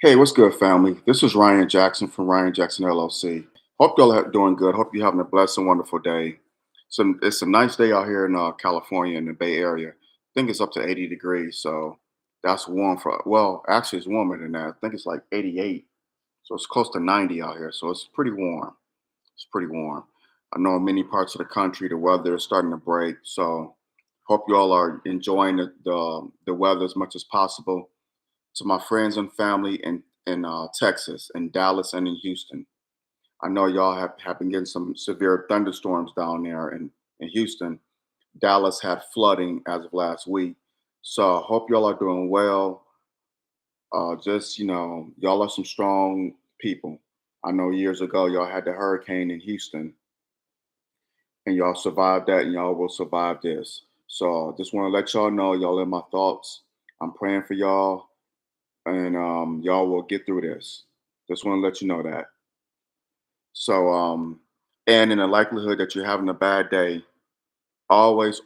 Hey, what's good, family? This is Ryan Jackson from Ryan Jackson LLC. Hope y'all are doing good. Hope you're having a blessed and wonderful day. So it's a nice day out here in California in the Bay Area. I think it's up to 80 degrees, so that's warm for. Well, actually, it's warmer than that. I think it's like 88, so it's close to 90 out here. So it's pretty warm. It's pretty warm. I know in many parts of the country the weather is starting to break. So hope you all are enjoying the weather as much as possible. To my friends and family in Texas, in Dallas, and in Houston. I know y'all have been getting some severe thunderstorms down there in Houston. Dallas had flooding as of last week. So I hope y'all are doing well. Just, y'all are some strong people. I know years ago y'all had the hurricane in Houston and y'all survived that and y'all will survive this. So just want to let y'all know y'all in my thoughts. I'm praying for y'all and y'all will get through this. Just want to let you know that. So, and in the likelihood that you're having a bad day, always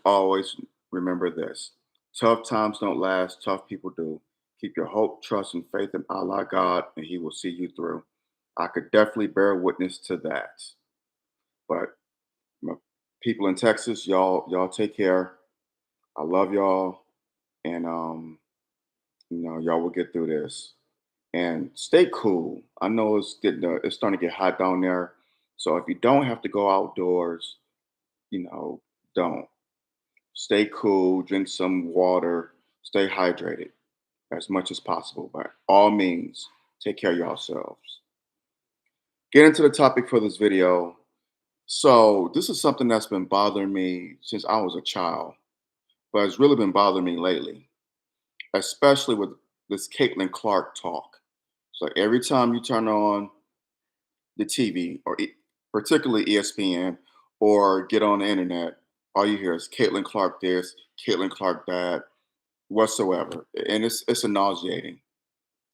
remember this: tough times don't last. Tough people do. Keep your hope, trust, and faith in Allah God, and He will see you through. I could definitely bear witness to that. But my people in Texas, y'all take care. I love y'all, and y'all will get through this. And stay cool. I know it's starting to get hot down there. So if you don't have to go outdoors, you know, don't. Stay cool, drink some water, stay hydrated as much as possible. By all means, take care of yourselves. Get into the topic for this video. So this is something that's been bothering me since I was a child, but it's really been bothering me lately, especially with this Caitlin Clark talk. So every time you turn on the TV or particularly ESPN or get on the internet, all you hear is Caitlin Clark this, Caitlin Clark that, whatsoever, and it's a nauseating.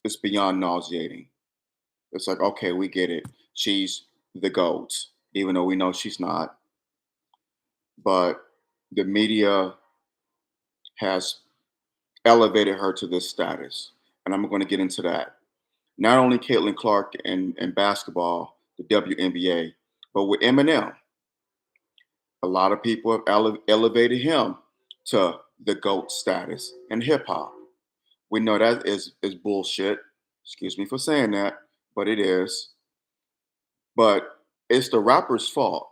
It's beyond nauseating. It's like, okay, we get it. She's the goat, even though we know she's not. But the media has elevated her to this status, and I'm going to get into that. Not only Caitlin Clark in basketball, the WNBA, but with Eminem. A lot of people have elevated him to the GOAT status in hip hop. We know that is bullshit. Excuse me for saying that, but it is. But it's the rapper's fault,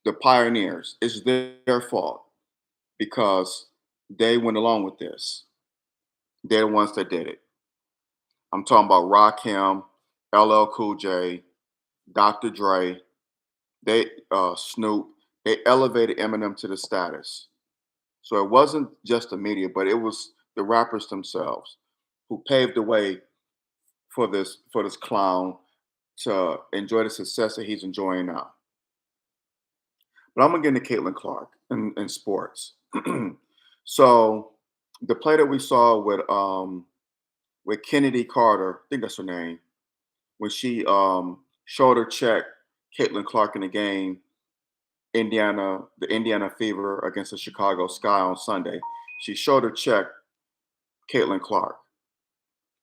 the pioneers. It's their fault because they went along with this. They're the ones that did it. I'm talking about Rakim, LL Cool J, Dr. Dre, Snoop. They elevated Eminem to the status. So it wasn't just the media, but it was the rappers themselves who paved the way for this clown to enjoy the success that he's enjoying now. But I'm gonna get into Caitlin Clark in sports. So the play that we saw with Kennedy Carter, I think that's her name, when she shoulder checked Caitlin Clark in the game, the Indiana Fever against the Chicago Sky on Sunday. She shoulder checked Caitlin Clark.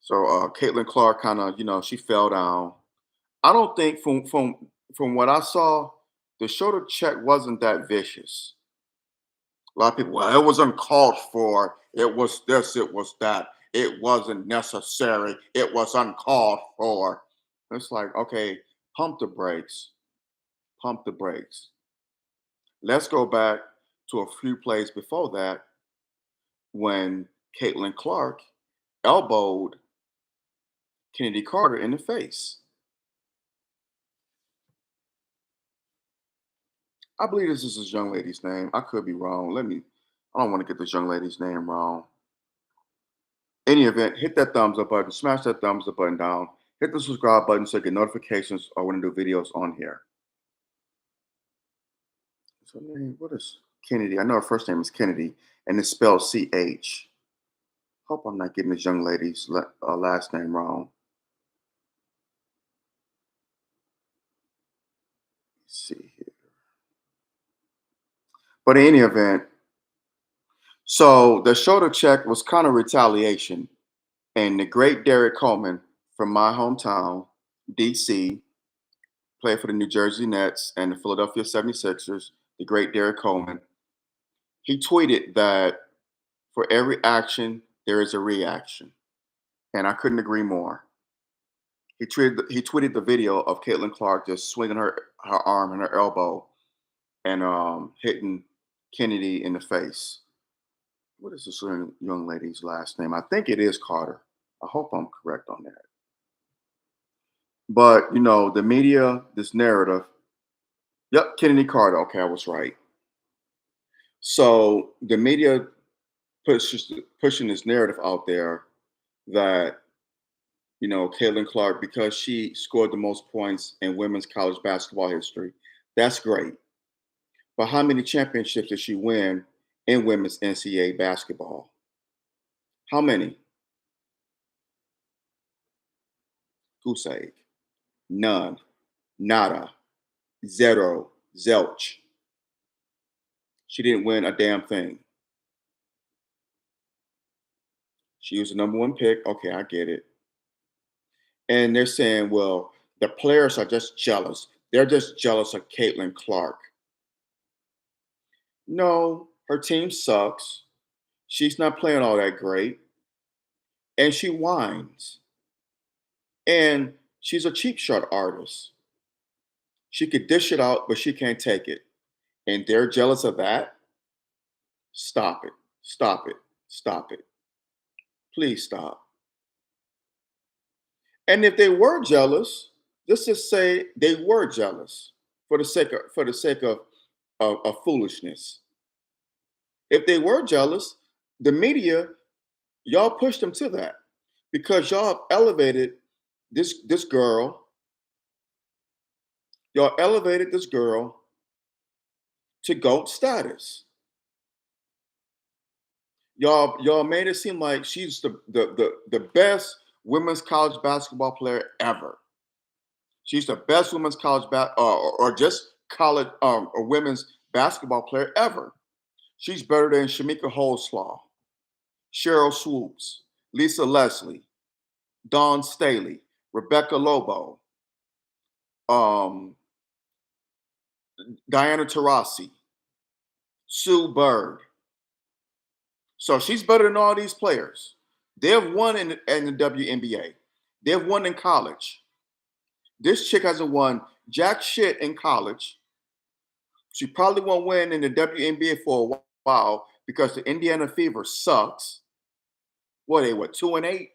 So Caitlin Clark kind of, she fell down. I don't think from what I saw, the shoulder check wasn't that vicious. A lot of people, well, it was uncalled for. It was this, it was that. It wasn't necessary. It was uncalled for. It's like, okay, pump the brakes. Pump the brakes. Let's go back to a few plays before that when Caitlin Clark elbowed Kennedy Carter in the face. I believe this is this young lady's name. I could be wrong. I don't want to get this young lady's name wrong. Any event, hit that thumbs up button, smash that thumbs up button down, hit the subscribe button so you get notifications or when I do videos on here. So, what is Kennedy? I know her first name is Kennedy, and it's spelled CH. Hope I'm not getting this young lady's last name wrong. Let's see here. But in any event, so the shoulder check was kind of retaliation. And the great Derek Coleman from my hometown, DC, played for the New Jersey Nets and the Philadelphia 76ers, the great Derek Coleman. He tweeted that for every action, there is a reaction. And I couldn't agree more. He tweeted the video of Caitlin Clark just swinging her arm and her elbow and hitting Kennedy in the face. What is this young lady's last name? I think it is Carter. I hope I'm correct on that. But the media, this narrative. Yep, Kennedy Carter. Okay, I was right. So the media pushing this narrative out there that Caitlin Clark, because she scored the most points in women's college basketball history. That's great. But how many championships did she win in women's NCAA basketball? How many? Goose egg. None. Nada. Zero. Zelch. She didn't win a damn thing. She was the number one pick. Okay, I get it. And they're saying, well, the players are just jealous. They're just jealous of Caitlin Clark. No, her team sucks. She's not playing all that great. And she whines. And she's a cheap shot artist. She could dish it out, but she can't take it. And they're jealous of that. Stop it. Stop it. Stop it. Please stop. And if they were jealous, let's just say they were jealous for the sake of foolishness. If they were jealous, the media, y'all pushed them to that because y'all have elevated this girl. Y'all elevated this girl to GOAT status. Y'all made it seem like she's the best women's college basketball player ever. She's the best women's college or just college or women's basketball player ever. She's better than Shamika Holslaw, Cheryl Swoops, Lisa Leslie, Dawn Staley, Rebecca Lobo, um, Diana Taurasi, Sue Bird. So she's better than all these players. They've won in the WNBA. They've won in college. This chick hasn't won jack shit in college. She probably won't win in the WNBA for a while because the Indiana Fever sucks. What 2-8,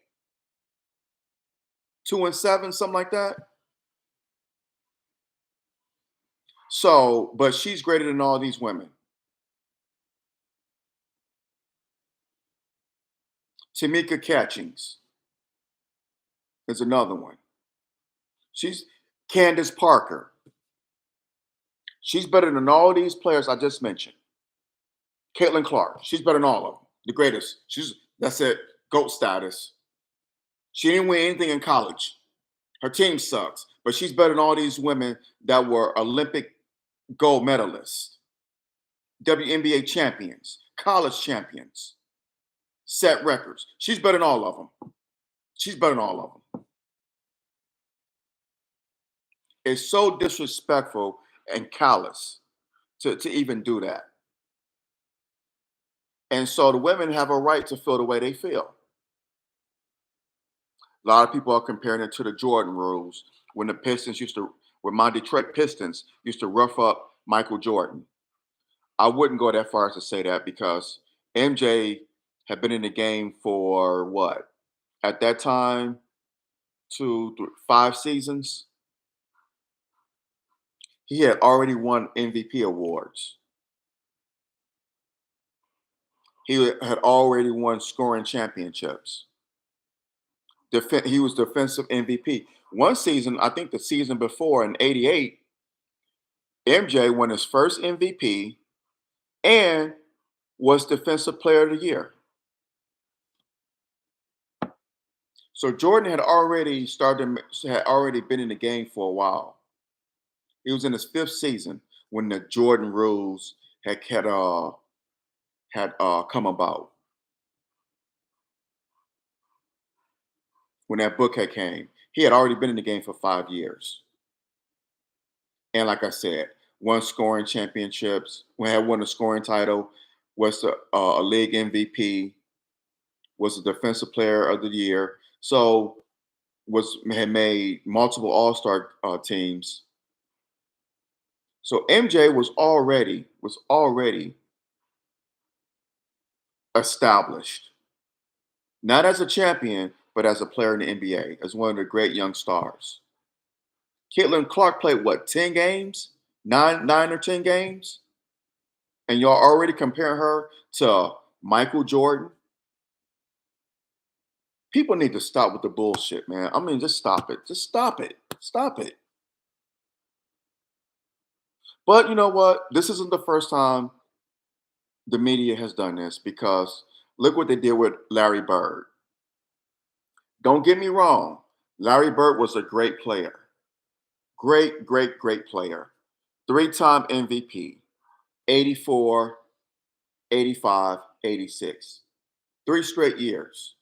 2-7, something like that. So, but she's greater than all these women. Tamika Catchings is another one. She's Candace Parker. She's better than all these players I just mentioned. Caitlin Clark. She's better than all of them. The greatest. That's it. GOAT status. She didn't win anything in college. Her team sucks, but she's better than all these women that were Olympic gold medalists, WNBA champions, college champions, set records. She's better than all of them. She's better than all of them. It's so disrespectful and callous to even do that. And so the women have a right to feel the way they feel. A lot of people are comparing it to the Jordan rules when my Detroit Pistons used to rough up Michael Jordan. I wouldn't go that far as to say that because MJ had been in the game for what? At that time, 5 seasons. He had already won MVP awards. He had already won scoring championships. He was defensive MVP. One season, I think the season before in '88, MJ won his first MVP and was Defensive Player of the Year. So Jordan had already been in the game for a while. He was in his 5th season when the Jordan rules had come about. when that book had came. He had already been in the game for 5 years. And like I said, won scoring championships, had won a scoring title, was a league MVP, was a defensive player of the year. So had made multiple All-Star teams. So MJ was already established, not as a champion, but as a player in the NBA, as one of the great young stars. Caitlin Clark played what, 10 games? Nine or 10 games? And y'all already comparing her to Michael Jordan? People need to stop with the bullshit, man. I mean, just stop it. Just stop it. Stop it. But you know what? This isn't the first time the media has done this, because look what they did with Larry Bird. Don't get me wrong. Larry Bird was a great player. Great, great, great player. Three-time MVP. 84, 85, 86. 3 straight years.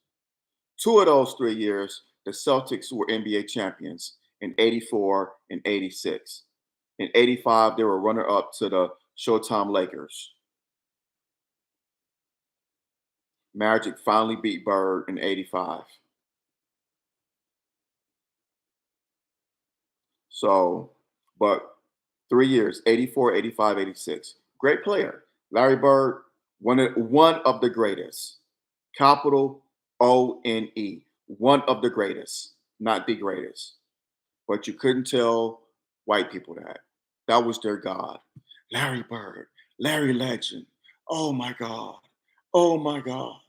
2 of those 3 years, the Celtics were NBA champions in 84 and 86. In 85, they were runner-up to the Showtime Lakers. Magic finally beat Bird in 85. So, but 3 years, 84, 85, 86. Great player. Larry Bird, one of the greatest. Capital ONE. One of the greatest, not the greatest. But you couldn't tell white people that. That was their God. Larry Bird, Larry Legend. Oh my God. Oh my God.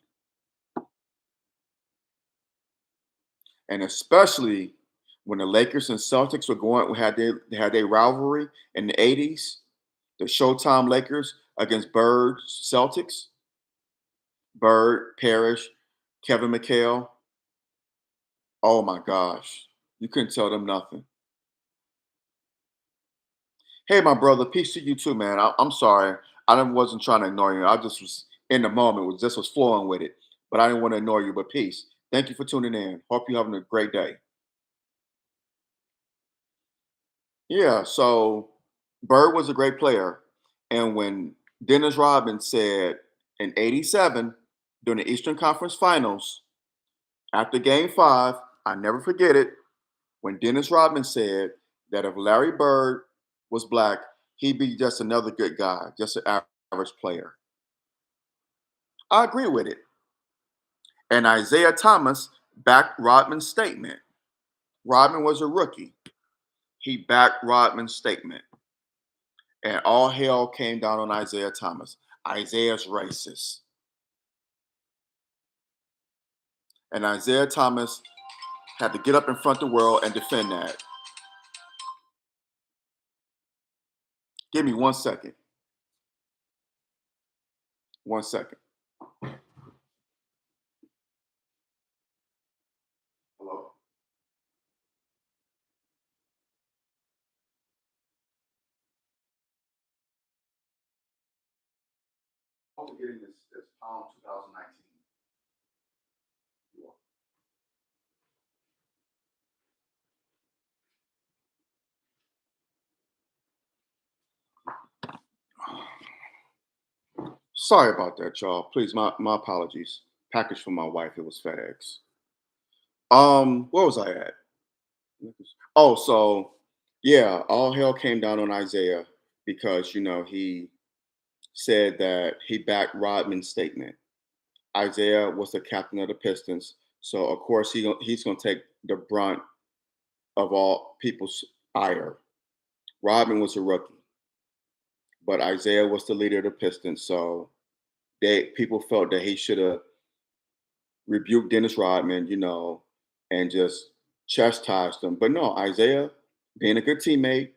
And especially when the Lakers and Celtics were had their rivalry in the 80s, the Showtime Lakers against Bird Celtics, Bird, Parrish, Kevin McHale. Oh my gosh. You couldn't tell them nothing. Hey, my brother, peace to you too, man. I'm sorry. Wasn't trying to ignore you. I just was in the moment, was flowing with it. But I didn't want to ignore you. But peace. Thank you for tuning in. Hope you're having a great day. Yeah, so Bird was a great player. And when Dennis Rodman said in 87 during the Eastern Conference Finals, after game 5, I never forget it, when Dennis Rodman said that if Larry Bird was black, he'd be just another good guy, just an average player. I agree with it. And Isaiah Thomas backed Rodman's statement. Rodman was a rookie. He backed Rodman's statement. And all hell came down on Isaiah Thomas. Isaiah's racist. And Isaiah Thomas had to get up in front of the world and defend that. Give me 1 second. 1 second. Hello? Getting this Palm 2019. Sorry about that, y'all. Please, my apologies. Package for my wife. It was FedEx. Where was I at? Oh, so yeah, all hell came down on Isaiah because he said that he backed Rodman's statement. Isaiah was the captain of the Pistons, so of course he's going to take the brunt of all people's ire. Rodman was a rookie, but Isaiah was the leader of the Pistons, so people felt that he should have rebuked Dennis Rodman, and just chastised him. But no, Isaiah, being a good teammate,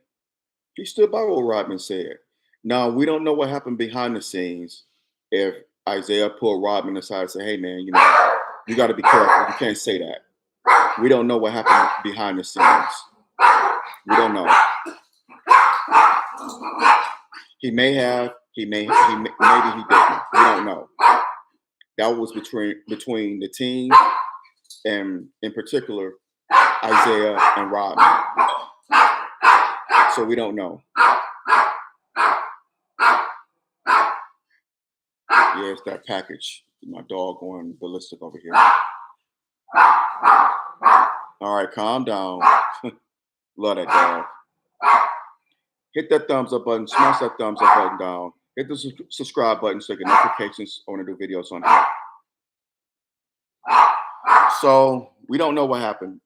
he stood by what Rodman said. Now, we don't know what happened behind the scenes if Isaiah pulled Rodman aside and said, hey, man, you got to be careful. You can't say that. We don't know what happened behind the scenes. We don't know. He may have, maybe he didn't. We don't know. That was between the team and in particular Isaiah and Rodman. So we don't know. Yeah, it's that package. My dog going ballistic over here. All right, calm down. Love that dog. Hit that thumbs up button, smash that thumbs up button down. Hit the subscribe button so you get notifications when I do videos on here. So we don't know what happened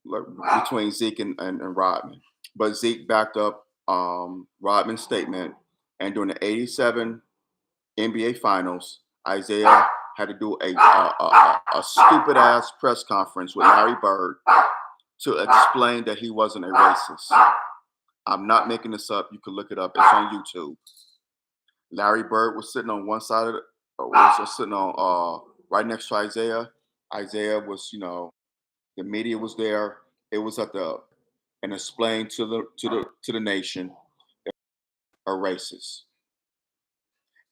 between Zeke and Rodman, but Zeke backed up Rodman's statement, and during the '87 NBA Finals, Isaiah had to do a stupid ass press conference with Larry Bird to explain that he wasn't a racist. I'm not making this up. You can look it up. It's on YouTube. Larry Bird was sitting on one side of was sitting on right next to Isaiah. Isaiah was, the media was there. It was at the and explained to the nation a racist.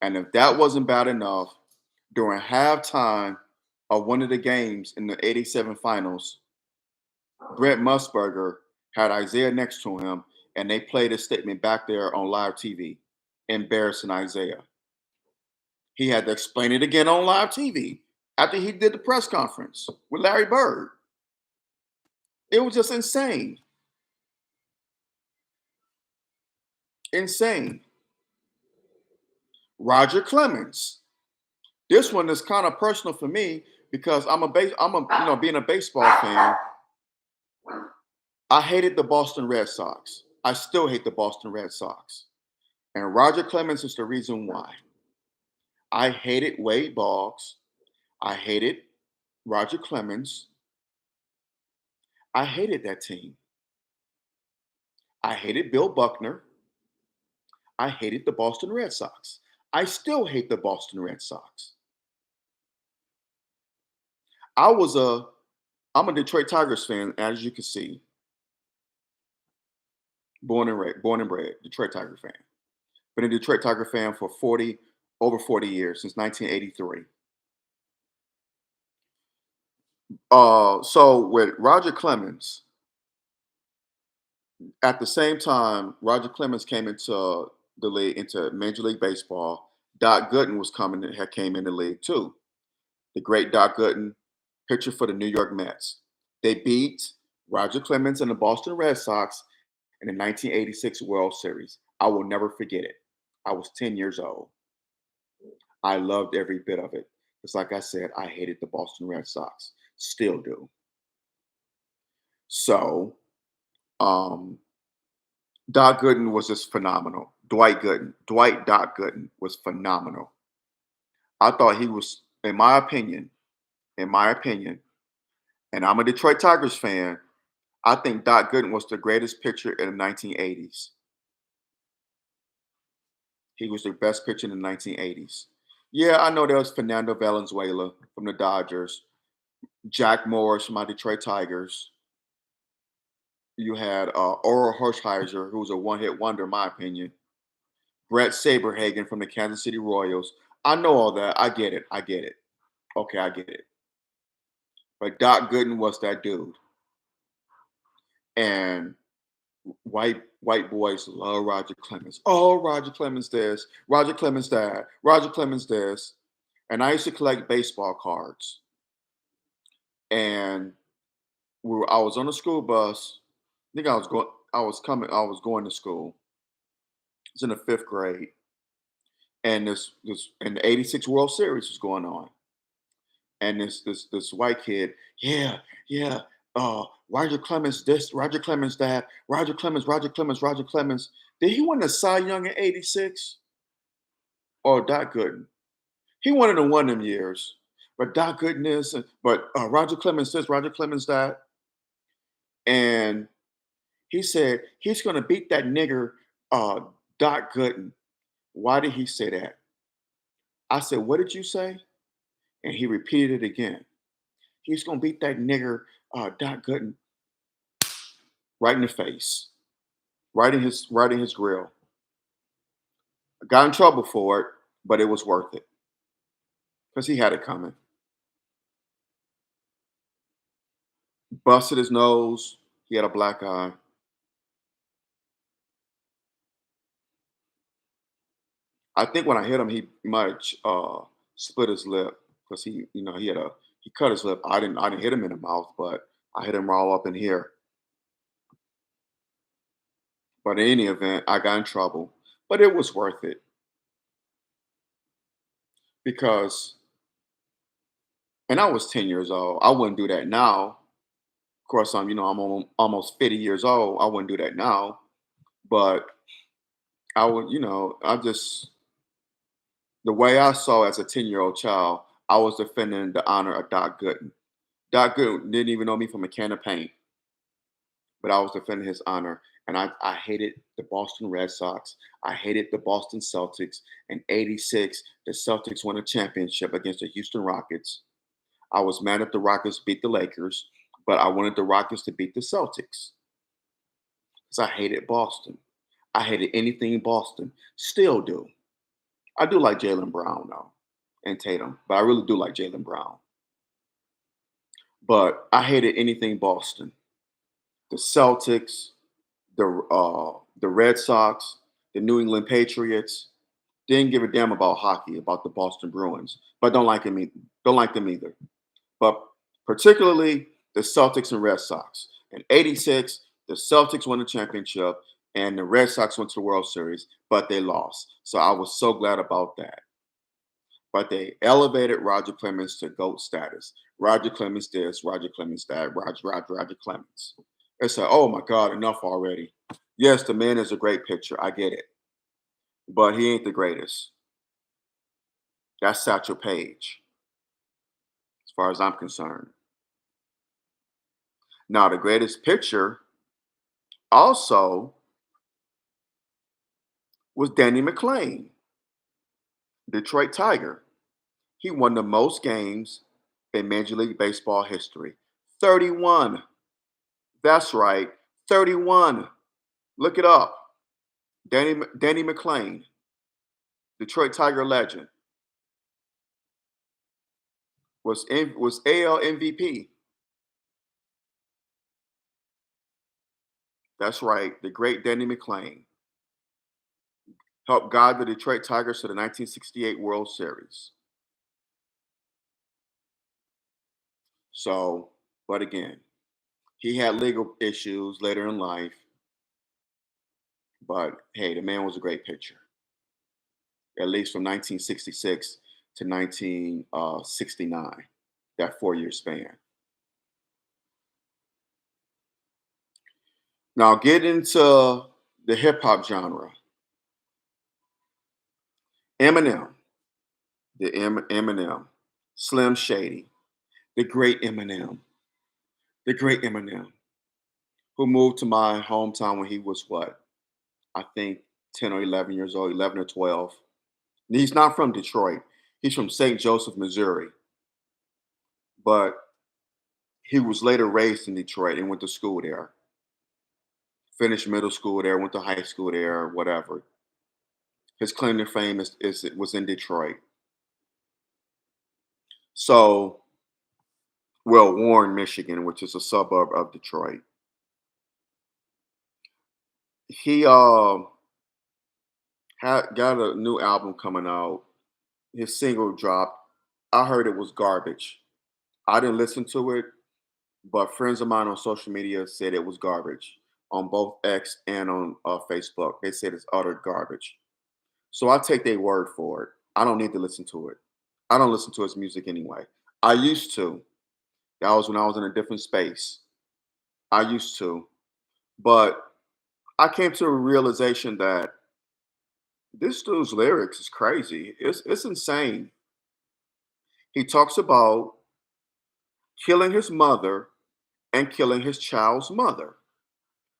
And if that wasn't bad enough, during halftime of one of the games in the '87 finals, Brent Musburger had Isaiah next to him, and they played a statement back there on live TV, embarrassing Isaiah. He had to explain it again on live TV after he did the press conference with Larry Bird. It was just insane. Insane. Roger Clemens. This one is kind of personal for me because being a baseball fan, I hated the Boston Red Sox. I still hate the Boston Red Sox. And Roger Clemens is the reason why. I hated Wade Boggs. I hated Roger Clemens. I hated that team. I hated Bill Buckner. I hated the Boston Red Sox. I still hate the Boston Red Sox. I'm a Detroit Tigers fan, as you can see. Born and bred, Detroit Tiger fan. Been a Detroit Tiger fan for over 40 years, since 1983. So with Roger Clemens, at the same time, Roger Clemens came into the league, into Major League Baseball. Doc Gooden came in the league too. The great Doc Gooden, pitcher for the New York Mets. They beat Roger Clemens and the Boston Red Sox in the 1986 World Series. I will never forget it. I was 10 years old. I loved every bit of it. It's like I said, I hated the Boston Red Sox. Still do. So, Doc Gooden was just phenomenal. Dwight Doc Gooden was phenomenal. I thought he was, in my opinion, and I'm a Detroit Tigers fan, I think Doc Gooden was the greatest pitcher in the 1980s. He was the best pitcher in the 1980s. Yeah, I know there was Fernando Valenzuela from the Dodgers, Jack Morris from my Detroit Tigers. You had Oral Hershiser, who was a one-hit wonder, in my opinion. Brett Saberhagen from the Kansas City Royals. I know all that. I get it. Okay, I get it. But Doc Gooden was that dude. And white boys love Roger Clemens. Oh, Roger Clemens this, Roger Clemens that, Roger Clemens this. And I used to collect baseball cards. And I was on a school bus. I think I was going to school. It was in the 5th grade. And this and the '86 World Series was going on. And this white kid, yeah, Roger Clemens this, Roger Clemens that, Roger Clemens, Roger Clemens, Roger Clemens. Did he win the Cy Young in '86? Or Doc Gooden? He wanted to win them years. But Doc Gooden is, but Roger Clemens this, Roger Clemens that. And he said he's going to beat that nigger, Doc Gooden. Why did he say that? I said, what did you say? And he repeated it again. He's going to beat that nigger, Doc Gooden, right in the face, right in his grill. I got in trouble for it, but it was worth it because he had it coming. busted his nose. He had a black eye. I think when I hit him, he might split his lip because he cut his lip. I didn't hit him in the mouth, but I hit him all up in here. But in any event, I got in trouble. But it was worth it because, and I was 10 years old. I wouldn't do that now. Of course, I'm almost 50 years old. I wouldn't do that now. But I would, I just, the way I saw as a 10-year-old child, I was defending the honor of Doc Gooden. Doc Gooden didn't even know me from a can of paint, but I was defending his honor. And I hated the Boston Red Sox. I hated the Boston Celtics. In '86, the Celtics won a championship against the Houston Rockets. I was mad at the Rockets beat the Lakers, but I wanted the Rockets to beat the Celtics because I hated Boston. I hated anything in Boston. Still do. I do like Jalen Brown though, and Tatum, but I really do like Jalen Brown. But I hated anything Boston. The Celtics, the Red Sox, the New England Patriots. Didn't give a damn about hockey, about the Boston Bruins, but don't like them either. But particularly the Celtics and Red Sox. In '86, the Celtics won the championship and the Red Sox went to the World Series, but they lost. So I was so glad about that. But they elevated Roger Clemens to GOAT status. Roger Clemens this, Roger Clemens that, Roger Clemens. It's like, oh my God, enough already. Yes, the man is a great pitcher. I get it. But he ain't the greatest. That's Satchel Paige, as far as I'm concerned. Now, the greatest pitcher also was Danny McClain, Detroit Tiger. He won the most games in Major League Baseball history. 31. That's right. 31. Look it up. Danny McClain, Detroit Tiger legend, was AL MVP. That's right. The great Danny McClain helped guide the Detroit Tigers to the 1968 World Series. So, but again, he had legal issues later in life, but hey, the man was a great pitcher, at least from 1966 to 1969, that 4 year span. Now, get into the hip hop genre. Eminem, Eminem, Slim Shady, the great Eminem, the great Eminem, who moved to my hometown when he was what? I think 10 or 11 years old, 11 or 12. He's not from Detroit. He's from St. Joseph, Missouri. But he was later raised in Detroit and went to school there. Finished middle school there, went to high school there, whatever. His claim to fame is it was in Detroit. So, well, Warren, Michigan, which is a suburb of Detroit. He had got a new album coming out. His single dropped. I heard it was garbage. I didn't listen to it, but friends of mine on social media said it was garbage on both X and on Facebook. They said it's utter garbage. So I take their word for it. I don't need to listen to it. I don't listen to his music anyway. I used to. That was when I was in a different space. I used to. But I came to a realization that this dude's lyrics is crazy. It's insane. He talks about killing his mother and killing his child's mother.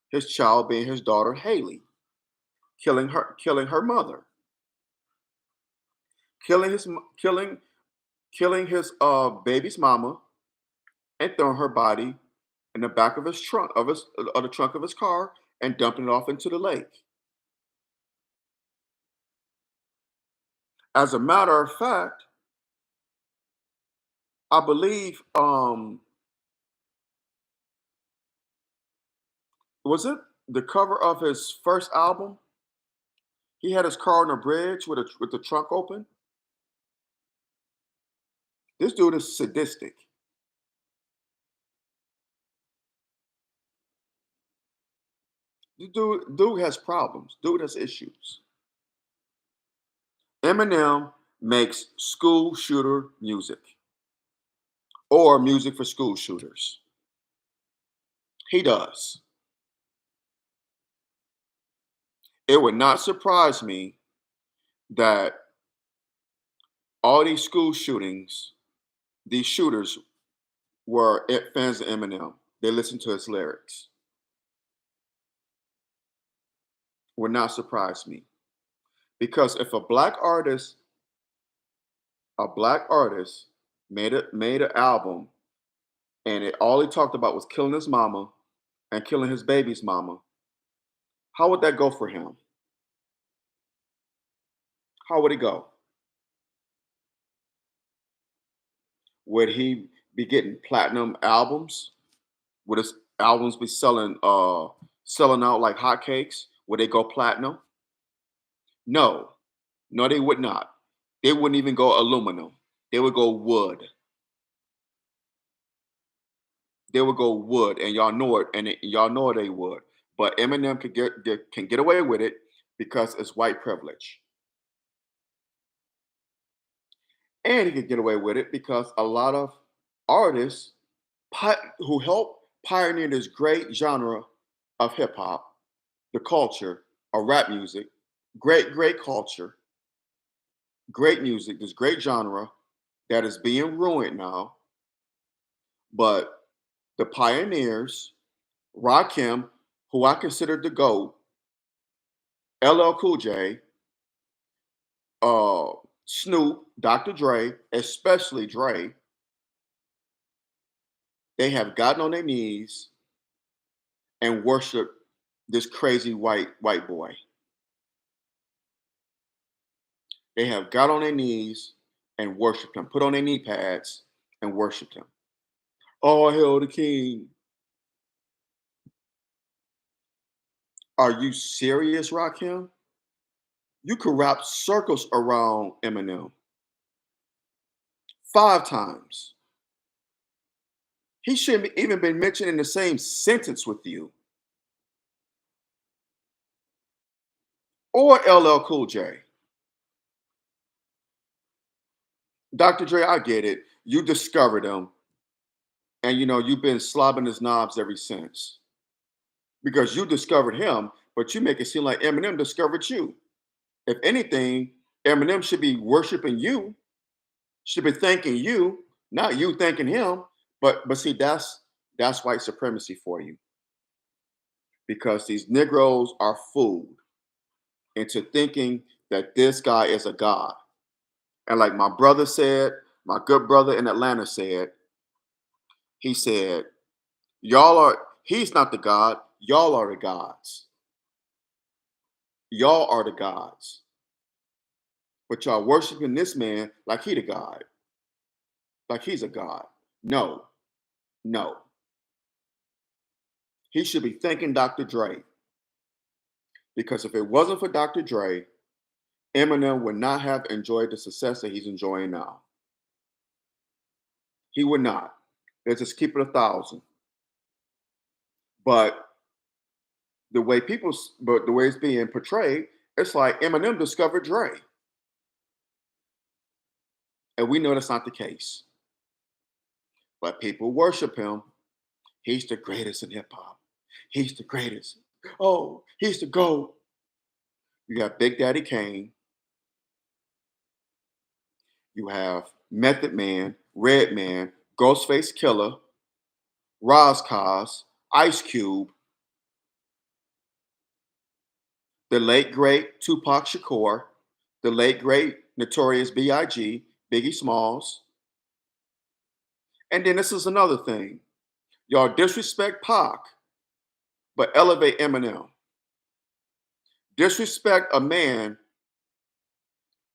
His child being his daughter Haley, killing her mother, killing his baby's mama, and throwing her body in the back of his trunk of the trunk of his car and dumping it off into the lake. As a matter of fact, I believe Was it the cover of his first album? He had his car on a bridge with the trunk open. This dude is sadistic. Dude has problems. Dude has issues. Eminem makes school shooter music or music for school shooters. He does. It would not surprise me that all these school shootings, these shooters were fans of Eminem. They listened to his lyrics. Would not surprise me because if a black artist made an album and all he talked about was killing his mama and killing his baby's mama, how would that go for him? How would it go? Would he be getting platinum albums? Would his albums be selling out like hotcakes? Would they go platinum? No. No, they would not. They wouldn't even go aluminum. They would go wood. They would go wood, and y'all know it, and y'all know they would. But Eminem can get away with it because it's white privilege, and he could get away with it because a lot of artists who helped pioneer this great genre of hip hop, the culture of rap music, great culture, great music, this great genre that is being ruined now. But the pioneers, Rakim, who I consider the GOAT, LL Cool J, uh, Snoop, Dr. Dre, especially Dre, they have gotten on their knees and worshiped this crazy white boy. They have got on their knees and worshiped him, put on their knee pads and worshiped him. Oh, hail the king. Are you serious, Rakim? You could wrap circles around Eminem 5 times. He shouldn't even been mentioned in the same sentence with you or LL Cool J. Dr. Dre, I get it. You discovered him, and you've been slobbing his knobs ever since because you discovered him, but you make it seem like Eminem discovered you. If anything, Eminem should be worshiping you, should be thanking you, not you thanking him. But see, that's white supremacy for you because these Negroes are fooled into thinking that this guy is a god. And like my brother said, my good brother in Atlanta said, he said, he's not the God, y'all are the gods. Y'all are the gods. But y'all worshiping this man like he the God, like he's a god. No, no. He should be thanking Dr. Dre because if it wasn't for Dr. Dre, Eminem would not have enjoyed the success that he's enjoying now. He would not. Let's just keep it 1,000. But but the way it's being portrayed, it's like Eminem discovered Dre, and we know that's not the case. But people worship him. He's the greatest in hip hop. He's the greatest. Oh, he's the GOAT. You have Big Daddy Kane. You have Method Man, Redman, Ghostface Killer, Cos, Ice Cube, the late great Tupac Shakur, the late great Notorious B.I.G., Biggie Smalls. And then this is another thing. Y'all disrespect Pac, but elevate Eminem. Disrespect a man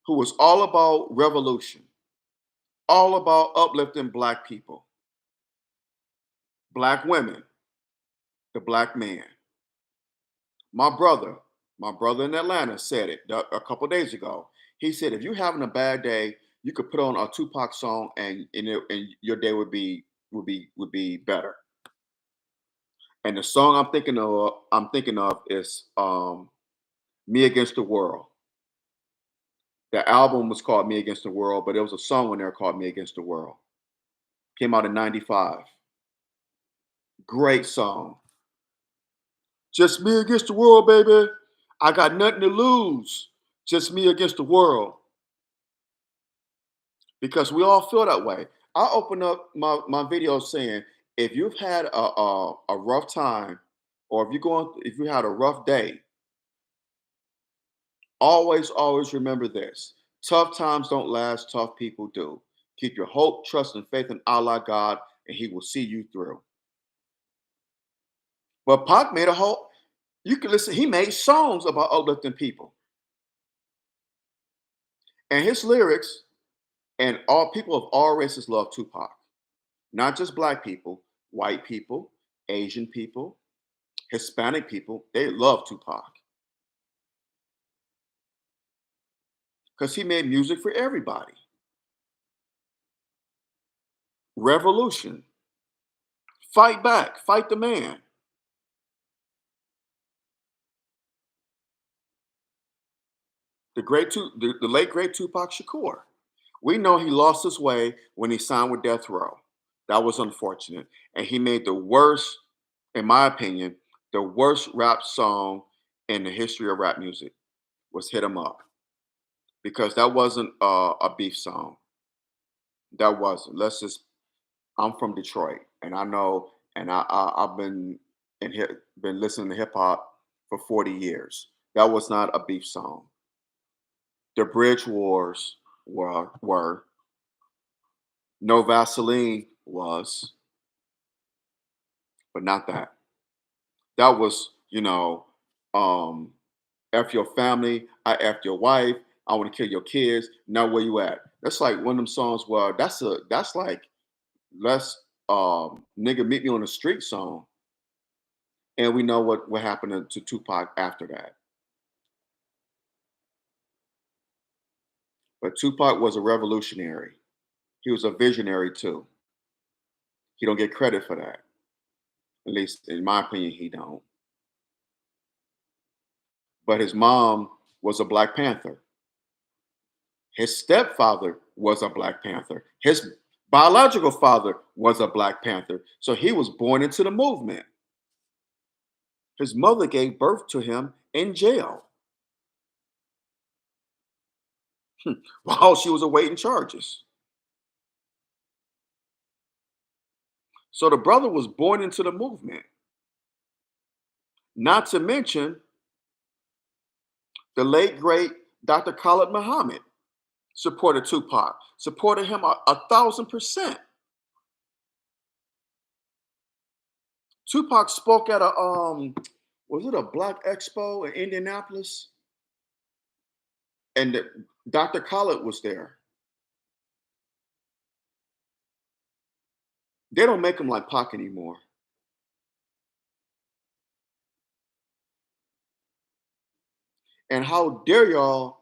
who was all about revolution, all about uplifting black people, black women, the black man. My brother, my brother in Atlanta said it a couple days ago. He said, if you're having a bad day, you could put on a Tupac song and your day would be better. And the song I'm thinking of is Me Against the World. The album was called Me Against the World, but there was a song on there called Me Against the World. Came out in 95. Great song. Just me against the world, baby. I got nothing to lose. Just me against the world. Because we all feel that way. I open up my video saying, if you've had a rough time, or if you had a rough day, always remember this. Tough times don't last, tough people do. Keep your hope, trust, and faith in Allah God, and He will see you through. But Pac made a whole, you can listen, he made songs about uplifting people. And his lyrics, and all people of all races love Tupac. Not just black people, white people, Asian people, Hispanic people, they love Tupac. Because he made music for everybody. Revolution. Fight back, fight the man. The late great Tupac Shakur. We know he lost his way when he signed with Death Row. That was unfortunate. And he made the worst, in my opinion, the worst rap song in the history of rap music was Hit 'Em Up. Because that wasn't a beef song. That wasn't. I'm from Detroit, and I know, and I've been listening to hip hop for 40 years. That was not a beef song. The Bridge Wars were. No Vaseline was, but not that. That was, um, F your family, I F your wife, I want to kill your kids. Now where you at? That's like one of them songs where that's like let's nigga meet me on the street song. And we know what happened to Tupac after that. But Tupac was a revolutionary. He was a visionary too. He don't get credit for that. At least in my opinion, he don't. But his mom was a Black Panther. His stepfather was a Black Panther. His biological father was a Black Panther. So he was born into the movement. His mother gave birth to him in jail while she was awaiting charges. So the brother was born into the movement. Not to mention the late great Dr. Khalid Muhammad supported Tupac, supported him a 1,000%. Tupac spoke at a was it a Black Expo in Indianapolis? And Dr. Khalid was there. They don't make him like Pac anymore. And how dare y'all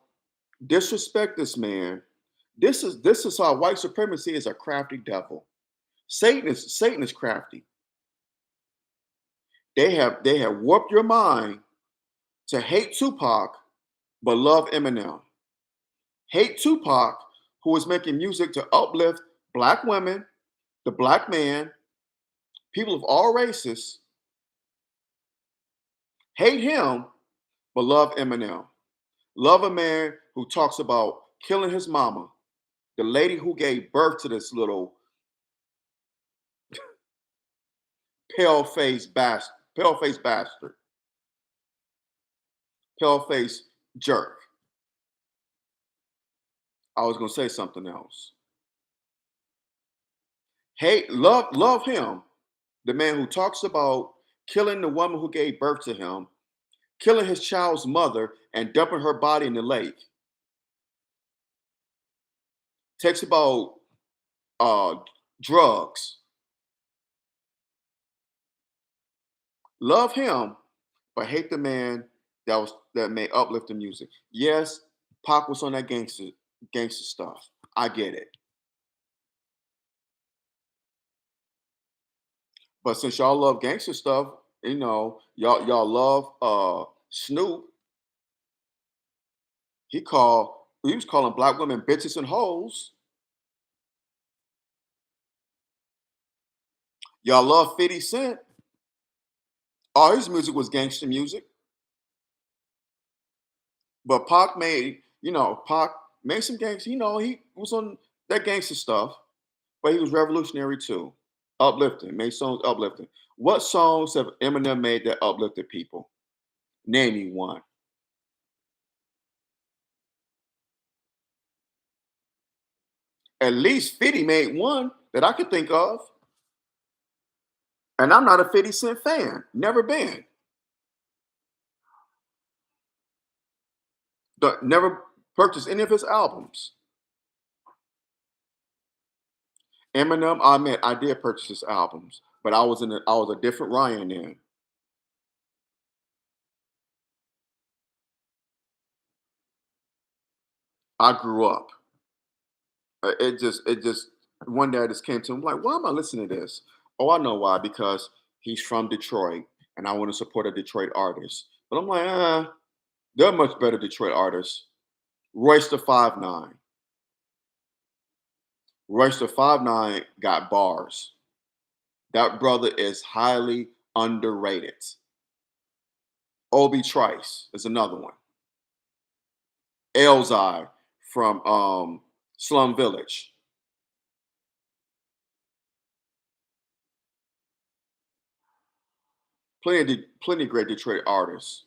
disrespect this man? This is how white supremacy is a crafty devil. Satan is crafty. They have warped your mind to hate Tupac but love Eminem. Hate Tupac, who is making music to uplift black women, the black man, people of all races. Hate him but love Eminem. Love a man who talks about killing his mama, the lady who gave birth to this little pale-faced bastard, pale-faced jerk. I was gonna say something else. Hate, love him, the man who talks about killing the woman who gave birth to him, killing his child's mother, and dumping her body in the lake. Takes about uh, drugs. Love him, but hate the man that made uplifting music. Yes, Pac was on that gangster stuff. I get it. But since y'all love gangster stuff, y'all love Snoop. He was calling black women bitches and hoes. Y'all love 50 Cent. All his music was gangster music. But Pac made some gangster, he was on that gangster stuff, but he was revolutionary too. Uplifting, made songs uplifting. What songs have Eminem made that uplifted people? Name me one. At least 50 made one that I could think of. And I'm not a 50 Cent fan. Never been. Never purchased any of his albums. Eminem, I admit, I did purchase his albums, but I was a different Ryan then. I grew up. It just one day I just came to him like, why am I listening to this? Oh, I know why, because he's from Detroit and I want to support a Detroit artist. But I'm like, there are much better Detroit artists. Royce the 5'9". Royce the 5'9" got bars. That brother is highly underrated. Obi Trice is another one. Elzai from Slum Village. Plenty of great Detroit artists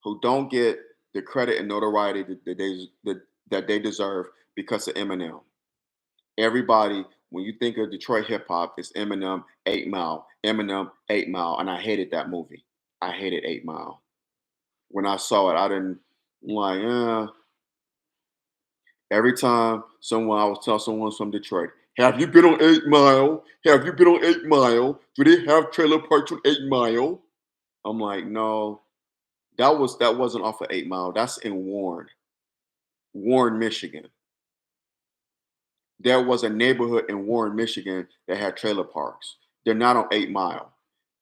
who don't get the credit and notoriety that they deserve because of Eminem. Everybody, when you think of Detroit hip hop, it's Eminem, 8 Mile, Eminem, 8 Mile, and I hated that movie. I hated 8 Mile. When I saw it, I didn't I'm like. Every time someone I was telling someone from Detroit, have you been on 8 Mile? Have you been on 8 Mile? Do they have trailer parks on 8 Mile? I'm like, no, that wasn't off of 8 Mile. That's in Warren, Michigan. There was a neighborhood in Warren, Michigan that had trailer parks. They're not on 8 Mile.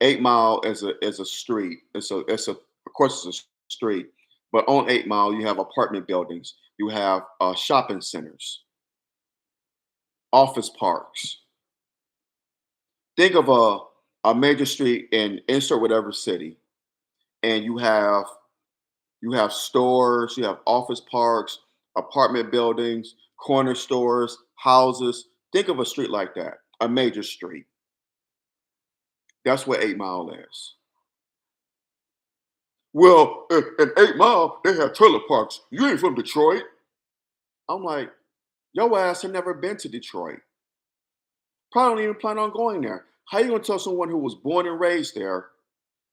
8 Mile is a street. It's a of course it's a street, but on 8 Mile you have apartment buildings. You have shopping centers, office parks. Think of a major street in insert whatever city, and you have stores, you have office parks, apartment buildings, corner stores, houses. Think of a street like that, a major street. That's what 8 Mile is. Well, in 8 Mile, they have trailer parks. You ain't from Detroit. I'm like, your ass have never been to Detroit. Probably don't even plan on going there. How you gonna tell someone who was born and raised there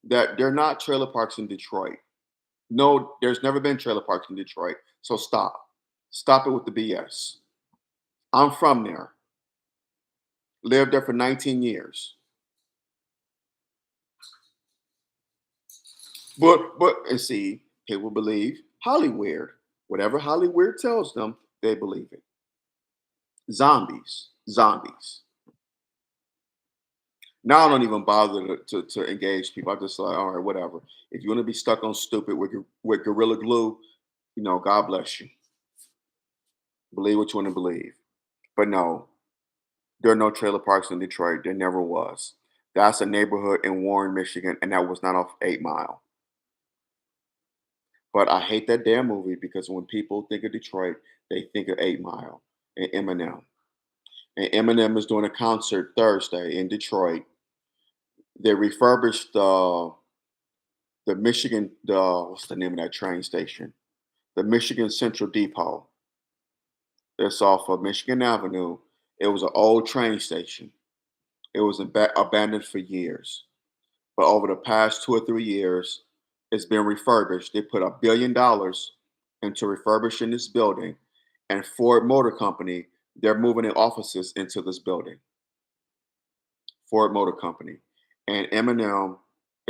that they're not trailer parks in Detroit? No, there's never been trailer parks in Detroit. So stop. Stop it with the BS. I'm from there. Lived there for 19 years. But and see, people believe Hollywood. Whatever Hollywood tells them, they believe it. Zombies. Zombies. Now I don't even bother to engage people. I just like, all right, whatever. If you want to be stuck on stupid with Gorilla Glue, God bless you. Believe what you want to believe. But no, there are no trailer parks in Detroit. There never was. That's a neighborhood in Warren, Michigan, and that was not off 8 Mile. But I hate that damn movie because when people think of Detroit, they think of 8 Mile and Eminem. And Eminem is doing a concert Thursday in Detroit. They refurbished the Michigan, what's the name of that train station? The Michigan Central Depot. It's off of Michigan Avenue. It was an old train station. It was abandoned for years. But over the past 2 or 3 years, it's been refurbished. They put $1 billion into refurbishing this building, and Ford Motor Company, they're moving their offices into this building. Ford Motor Company, and Eminem.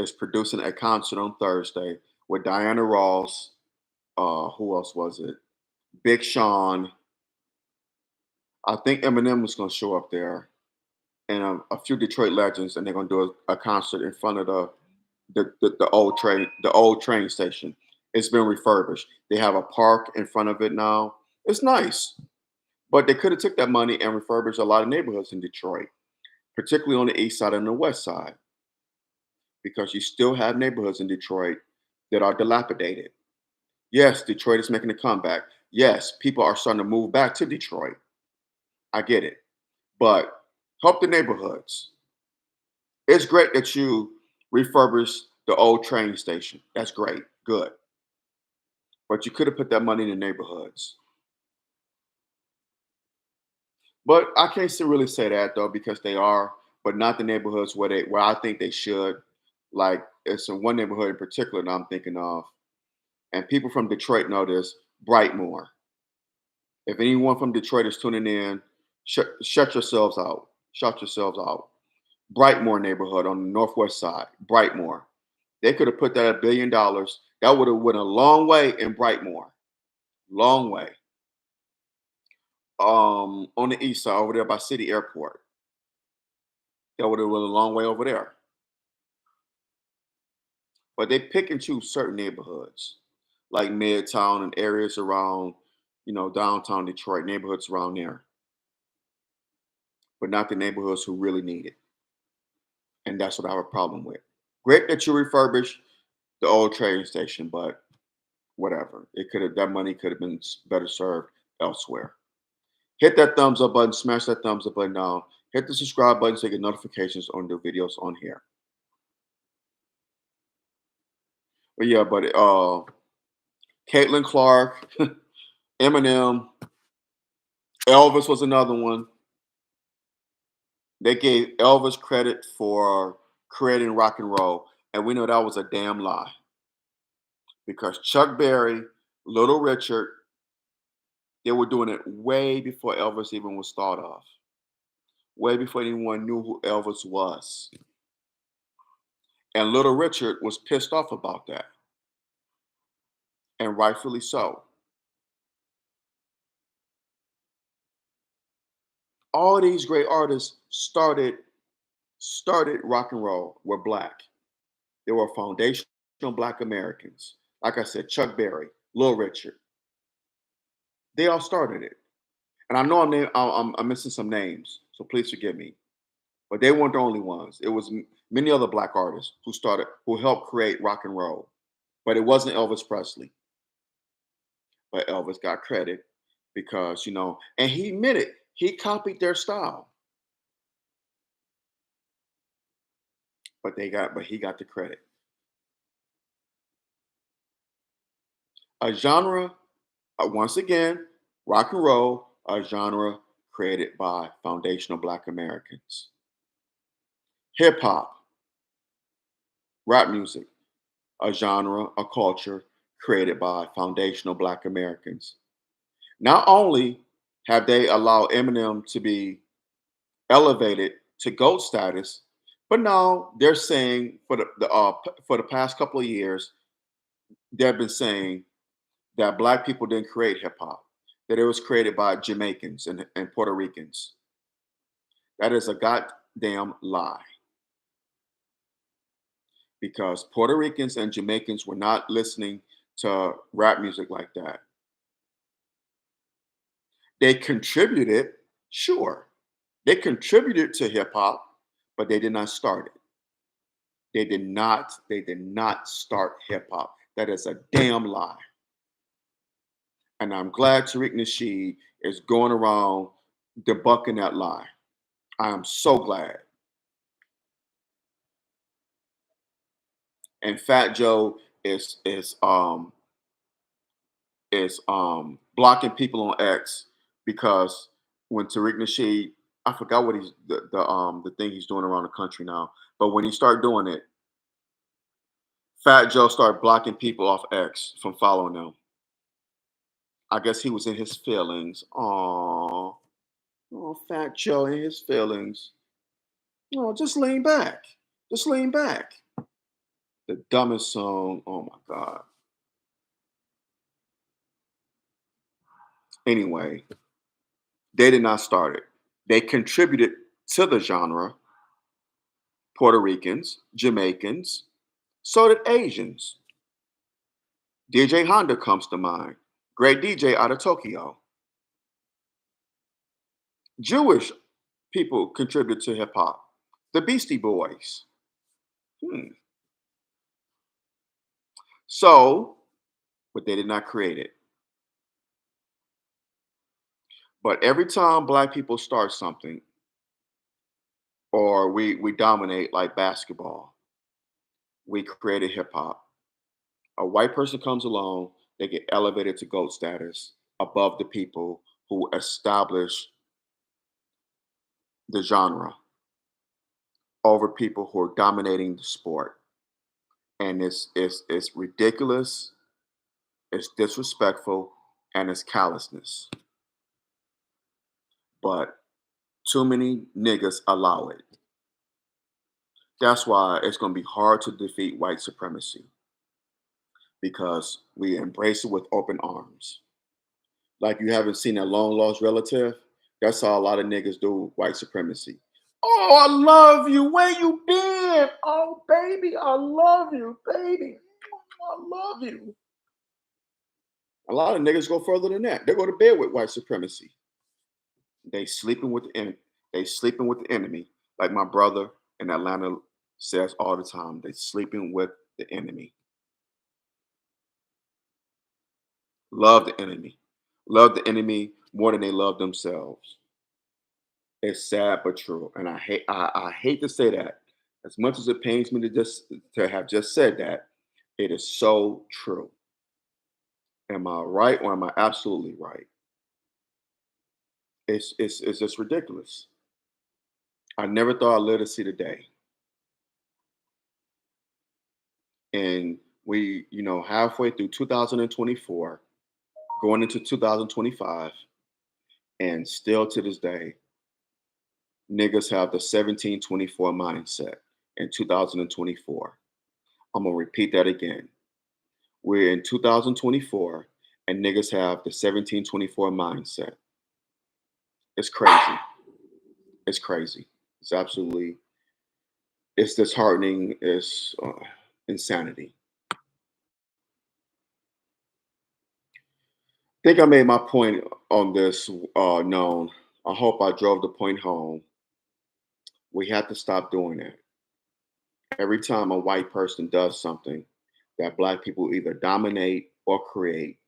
is producing a concert on Thursday with Diana Ross. Who else was it? Big Sean. I think Eminem was going to show up there, and a few Detroit legends, and they're going to do a concert in front of the old train station. It's been refurbished. They have a park in front of it now. It's nice, but they could have took that money and refurbished a lot of neighborhoods in Detroit, particularly on the east side and the west side, because you still have neighborhoods in Detroit that are dilapidated. Yes, Detroit is making a comeback. Yes, people are starting to move back to Detroit. I get it, but help the neighborhoods. It's great that you refurbish the old train station. That's great, good. But you could have put that money in the neighborhoods. But I can't really say that though because they are, but not the neighborhoods where I think they should. Like it's in one neighborhood in particular that I'm thinking of, and people from Detroit know this. Brightmoor. If anyone from Detroit is tuning in, shut yourselves out. Shut yourselves out. Brightmoor neighborhood on the northwest side. Brightmoor. They could have put that $1 billion. That would have went a long way in Brightmoor. Long way. On the east side, over there by City Airport. That would have went a long way over there. But they pick and choose certain neighborhoods, like Midtown and areas around, downtown Detroit, neighborhoods around there, but not the neighborhoods who really need it. And that's what I have a problem with. Great that you refurbish the old train station, but whatever. That money could have been better served elsewhere. Hit that thumbs up button, smash that thumbs up button down. Hit the subscribe button so you get notifications on the videos on here. But yeah, Caitlin Clark, Eminem, Elvis was another one. They gave Elvis credit for creating rock and roll, and we know that was a damn lie because Chuck Berry, Little Richard, they were doing it way before Elvis even was thought of, way before anyone knew who Elvis was. And Little Richard was pissed off about that, and rightfully so. All these great artists started rock and roll were black. They were foundational black Americans. Like I said, Chuck Berry, Little Richard, they all started it. And I know I'm missing some names, so please forgive me. But they weren't the only ones. It was many other black artists who helped create rock and roll. But it wasn't Elvis Presley. But Elvis got credit because, and he admitted he copied their style. But he got the credit. A genre, once again, rock and roll, a genre created by foundational black Americans. Hip hop, rap music, a genre, a culture created by foundational black Americans. Not only have they allowed Eminem to be elevated to GOAT status, but now they're saying for the past couple of years, they've been saying that black people didn't create hip hop, that it was created by Jamaicans and Puerto Ricans. That is a goddamn lie because Puerto Ricans and Jamaicans were not listening to rap music like that. They contributed, sure. They contributed to hip hop, but they did not start it. They did not start hip hop. That is a damn lie. And I'm glad Tariq Nasheed is going around debunking that lie. I am so glad. And Fat Joe is blocking people on X because when Tariq Nasheed, I forgot what the thing he's doing around the country now, but when he started doing it, Fat Joe started blocking people off X from following them. I guess he was in his feelings. Oh, Fat Joe in his feelings. Oh, just lean back. Just lean back. The dumbest song. Oh my God. Anyway, they did not start it. They contributed to the genre. Puerto Ricans, Jamaicans, so did Asians. DJ Honda comes to mind. Great DJ out of Tokyo. Jewish people contribute to hip hop. The Beastie Boys. Hmm. So, but they did not create it. But every time black people start something, or we dominate like basketball, we created hip hop. A white person comes along, they get elevated to GOAT status above the people who establish the genre over people who are dominating the sport. And it's ridiculous, it's disrespectful, and it's callousness. But too many niggas allow it. That's why it's going to be hard to defeat white supremacy because we embrace it with open arms. Like you haven't seen a long lost relative. That's how a lot of niggas do with white supremacy. Oh, I love you. Where you been? Oh, baby, I love you, baby. I love you. A lot of niggas go further than that. They go to bed with white supremacy. They sleeping with the enemy. They sleeping with the enemy. Like my brother in Atlanta says all the time. They sleeping with the enemy. Love the enemy. Love the enemy more than they love themselves. It's sad but true. And I hate to say that. As much as it pains me to have just said that, it is so true. Am I right or am I absolutely right? It's just ridiculous. I never thought I'd live to see the day. And we, halfway through 2024, going into 2025, and still to this day, niggas have the 1724 mindset in 2024. I'm gonna repeat that again. We're in 2024 and niggas have the 1724 mindset. It's crazy. It's crazy. It's absolutely, it's disheartening. It's insanity. I think I made my point on this known. I hope I drove the point home. We have to stop doing that. Every time a white person does something that black people either dominate or create,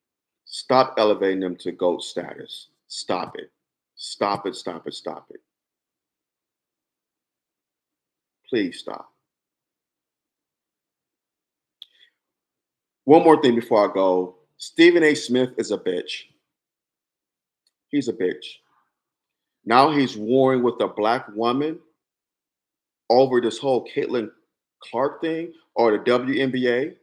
stop elevating them to GOAT status. Stop it. Stop it, stop it, stop it. Please stop. One more thing before I go. Stephen A. Smith is a bitch. He's a bitch. Now he's warring with a black woman over this whole Caitlin Clark thing or the WNBA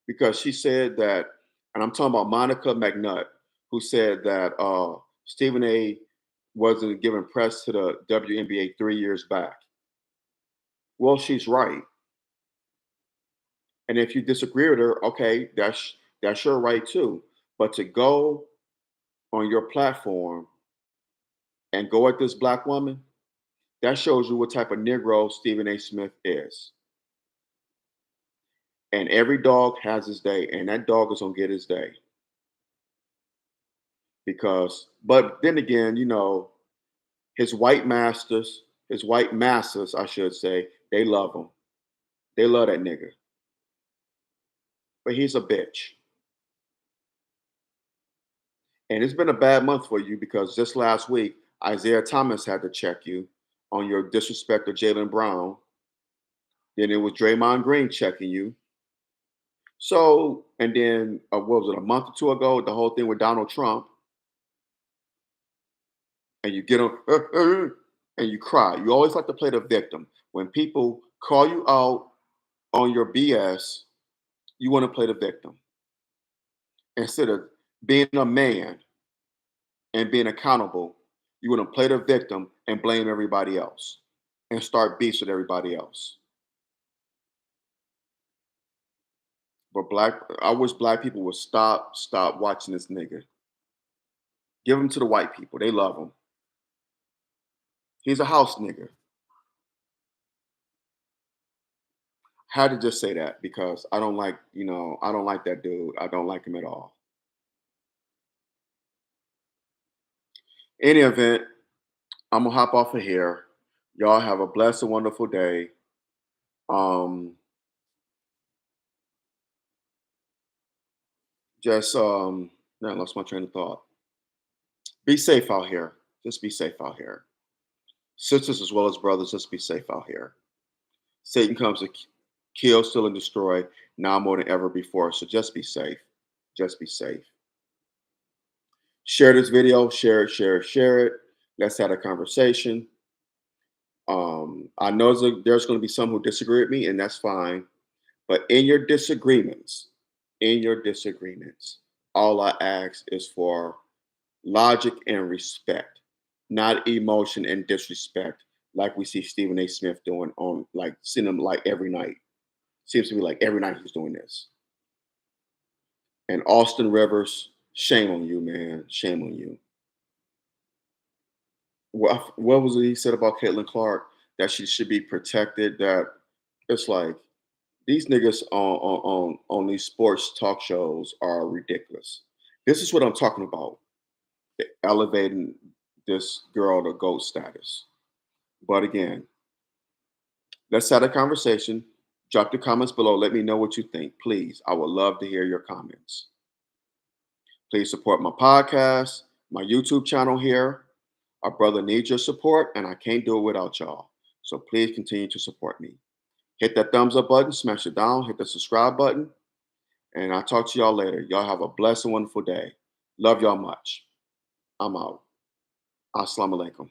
because she said that, and I'm talking about Monica McNutt, who said that Stephen A. wasn't giving press to the WNBA 3 years back. Well, she's right. And if you disagree with her, okay, that's your right too. But to go on your platform and go at this black woman, that shows you what type of Negro Stephen A. Smith is. And every dog has his day, and that dog is gonna get his day. Because, but then again, his white masters, I should say, they love him. They love that nigga. But he's a bitch. And it's been a bad month for you because just last week, Isaiah Thomas had to check you on your disrespect of Jalen Brown. Then it was Draymond Green checking you. So, and then what was it, a month or two ago, the whole thing with Donald Trump, and you get on and you cry. You always like to play the victim. When people call you out on your BS, you want to play the victim instead of being a man and being accountable. You want to play the victim and blame everybody else and start beefs with everybody else. But I wish black people would stop watching this nigga. Give him to the white people. They love him. He's a house nigga. Had to just say that because I don't like, I don't like that dude. I don't like him at all. Any event, I'm gonna hop off of here. Y'all have a blessed and wonderful day. Um, just I lost my train of thought. Be safe out here. Just be safe out here. Sisters as well as brothers, just be safe out here. Satan comes to kill, steal, and destroy now more than ever before. So just be safe. Just be safe. Share this video. Share it. Share it. Share it. Let's have a conversation. I know there's going to be some who disagree with me, and that's fine. But in your disagreements, all I ask is for logic and respect, not emotion and disrespect, like we see Stephen A. Smith doing on like seeing him like every night. Seems to be like every night he's doing this. And Austin Rivers, shame on you, man. Shame on you. What was it he said about Caitlin Clark? That she should be protected. That it's like these niggas on these sports talk shows are ridiculous. This is what I'm talking about. Elevating this girl to GOAT status. But again, let's have a conversation. Drop the comments below. Let me know what you think. Please. I would love to hear your comments. Please support my podcast, my YouTube channel here. Our brother needs your support, and I can't do it without y'all. So please continue to support me. Hit that thumbs up button, smash it down, hit the subscribe button, and I'll talk to y'all later. Y'all have a blessed and wonderful day. Love y'all much. I'm out. Assalamu alaikum.